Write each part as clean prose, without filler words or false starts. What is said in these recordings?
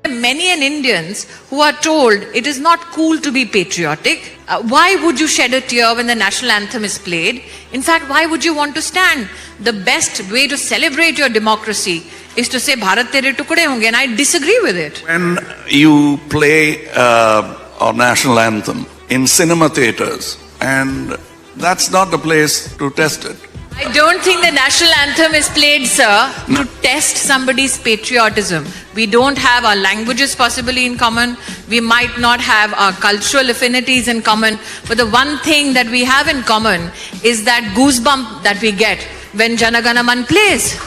Many Indians who are told it is not cool to be patriotic. Why would you shed a tear when the national anthem is played? In fact, why would you want to stand? The best way to celebrate your democracy is to say Bharat tere tukde honge, and I disagree with it. When you play our national anthem in cinema theaters, and that's not the place to test it. I don't think the national anthem is played, sir, to test somebody's patriotism. We don't have our languages possibly in common. We might not have our cultural affinities in common. But the one thing that we have in common is that goosebump that we get when Jana Gana Man plays.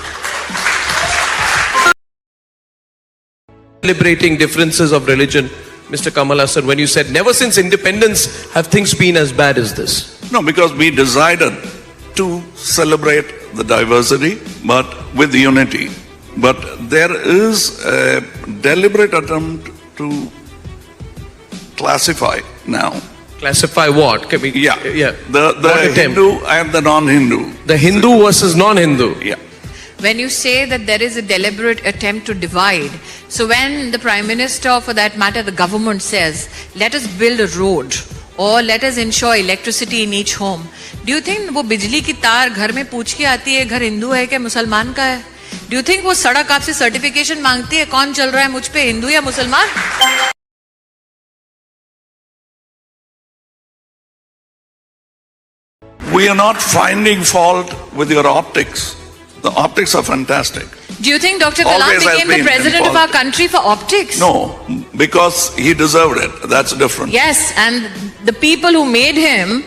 Celebrating differences of religion, Mr. Kamal Hassan, when you said never since independence have things been as bad as this. No, because we decided to celebrate the diversity, but with unity. But there is a deliberate attempt to classify now. Classify what? Can we, Yeah. The attempt? Hindu and the non-Hindu. The Hindu versus non-Hindu. Yeah. When you say that there is a deliberate attempt to divide, so when the Prime Minister, or for that matter the government, says, let us build a road or let us ensure electricity in each home, do you think वो बिजली की तार घर में पूछ के आती है घर हिंदू है क्या मुसलमान का है? Do you think वो सड़क आपसे सर्टिफिकेशन मांगती है कौन चल रहा है मुझ पे हिंदू या मुसलमान? We are not finding fault with your optics. The optics are fantastic. Do you think Dr. Kalam Always has became the been president of our country for optics? No, because he deserved it. That's different. Yes, and the people who made him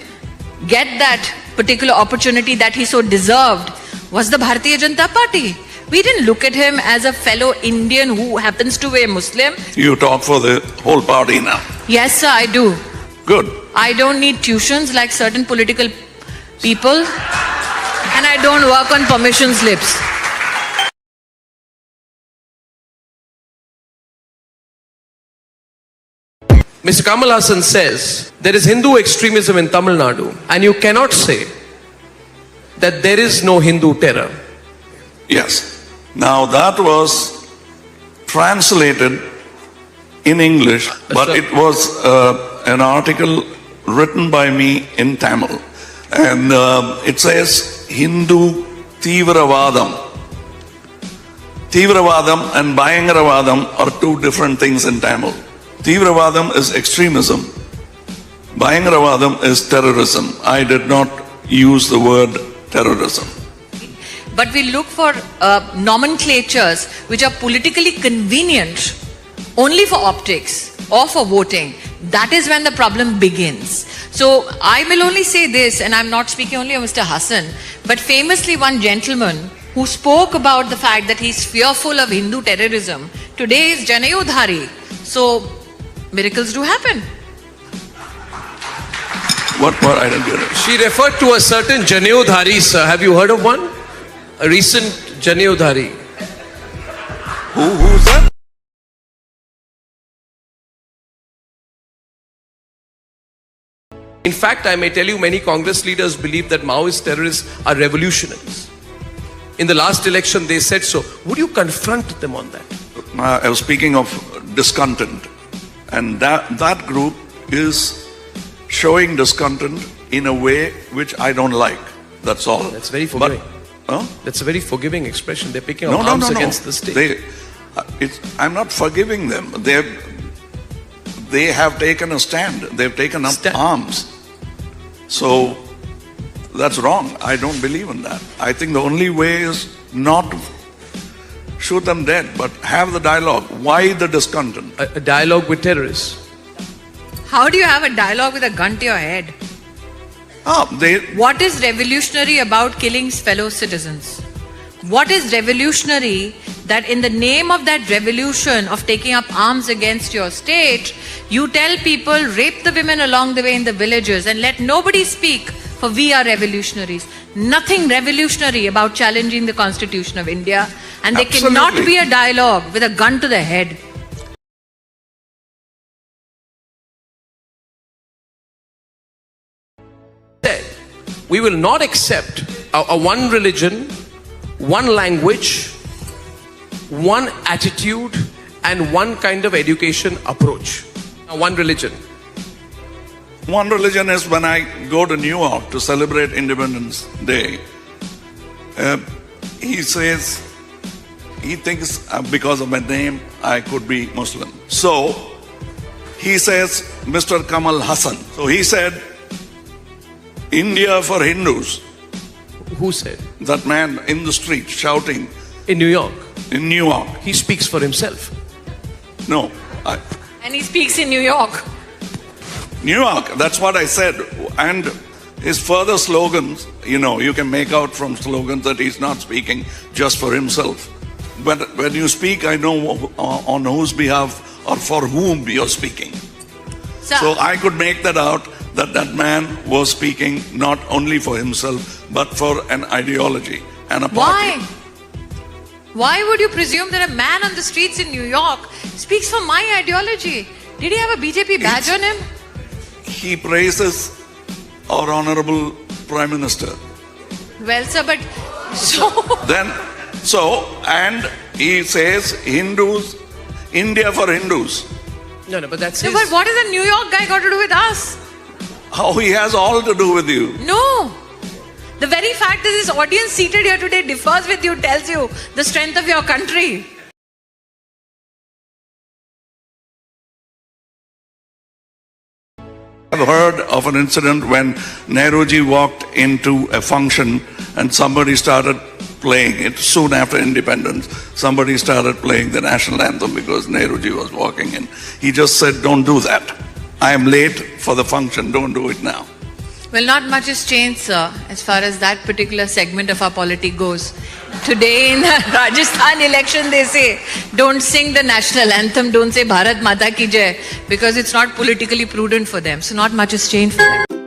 get that particular opportunity that he so deserved was the Bharatiya Janata Party. We didn't look at him as a fellow Indian who happens to be a Muslim. You talk for the whole party now. Yes, sir, I do. Good. I don't need tuitions like certain political people, and I don't work on permission slips. Mr. Kamal Hassan says there is Hindu extremism in Tamil Nadu, and you cannot say that there is no Hindu terror. Yes. Now that was translated in English, but it was an article written by me in Tamil. And it says Hindu Tivravadam. Tivravadam and Bayangaravadam are two different things in Tamil. Tivravadam is extremism. Bayangaravadam is terrorism. I did not use the word terrorism. But we look for nomenclatures which are politically convenient only for optics or for voting. That is when the problem begins. So I will only say this, and I'm not speaking only of Mr. Hassan, but famously one gentleman who spoke about the fact that he's fearful of Hindu terrorism today is Janayodhari. So miracles do happen. What? I don't get it. She referred to a certain Janayodhari, sir. Have you heard of one? A recent Janayodhari. Who's that? In fact, I may tell you many Congress leaders believe that Maoist terrorists are revolutionaries. In the last election, they said so. Would you confront them on that? I was speaking of discontent. And that group is showing discontent in a way which I don't like. That's all. That's very forgiving. That's a very forgiving expression. They're picking up arms against the state. I'm not forgiving them. They have taken a stand. They've taken up arms. So that's wrong. I don't believe in that. I think the only way is not to shoot them dead, but have the dialogue. Why the discontent? A dialogue with terrorists. How do you have a dialogue with a gun to your head? What is revolutionary about killing fellow citizens? What is revolutionary that in the name of that revolution of taking up arms against your state, you tell people rape the women along the way in the villages and let nobody speak, for we are revolutionaries. Nothing revolutionary about challenging the Constitution of India, and there cannot be a dialogue with a gun to the head. We will not accept a one religion, one language, one attitude, and one kind of education approach. Now, one religion. One religion is when I go to New York to celebrate Independence Day, he says, he thinks because of my name, I could be Muslim. So, he says, Mr. Kamal Hassan. So he said, India for Hindus. Who said? That man in the street shouting. In New York. In New York. He speaks for himself. No. And he speaks in New York. New York, that's what I said. And his further slogans, you can make out from slogans that he's not speaking just for himself. But when you speak, I know on whose behalf or for whom you're speaking. So I could make that out, that man was speaking not only for himself, but for an ideology and a party. Why? Why would you presume that a man on the streets in New York speaks for my ideology? Did he have a BJP badge on him? He praises our honorable Prime Minister. Well, sir, but and he says Hindus, India for Hindus. No, but that's no, his... but what has a New York guy got to do with us? How he has all to do with you. No. The very fact that this audience seated here today differs with you tells you the strength of your country. I've heard of an incident when Nehruji walked into a function and somebody started playing it soon after independence. Somebody started playing the national anthem because Nehruji was walking in. He just said, don't do that. I am late for the function, don't do it now. Well, not much has changed, sir, as far as that particular segment of our polity goes. Today in the Rajasthan election, they say, don't sing the national anthem, don't say Bharat Mata Ki Jai, because it's not politically prudent for them. So not much has changed for them.